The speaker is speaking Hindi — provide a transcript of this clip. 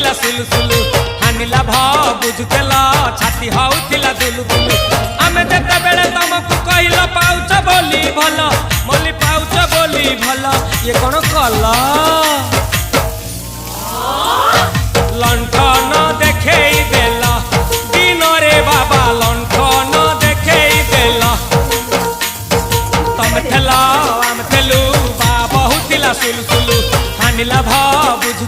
बहुथिला सुलु सुलु हानिला भ बुझुतेला छाती हउथिला दुलु दुलु आमे जेते बेले तुमको कहिला पाउछ बोली भल मोली पाउछ बोली भल ये कोन कला लंठन देखेई देला दिन रे बाबा लंठन देखेई देला तम थेला आम थेलु बा बहुथिला सुलु सुलु हानिला भ बुझ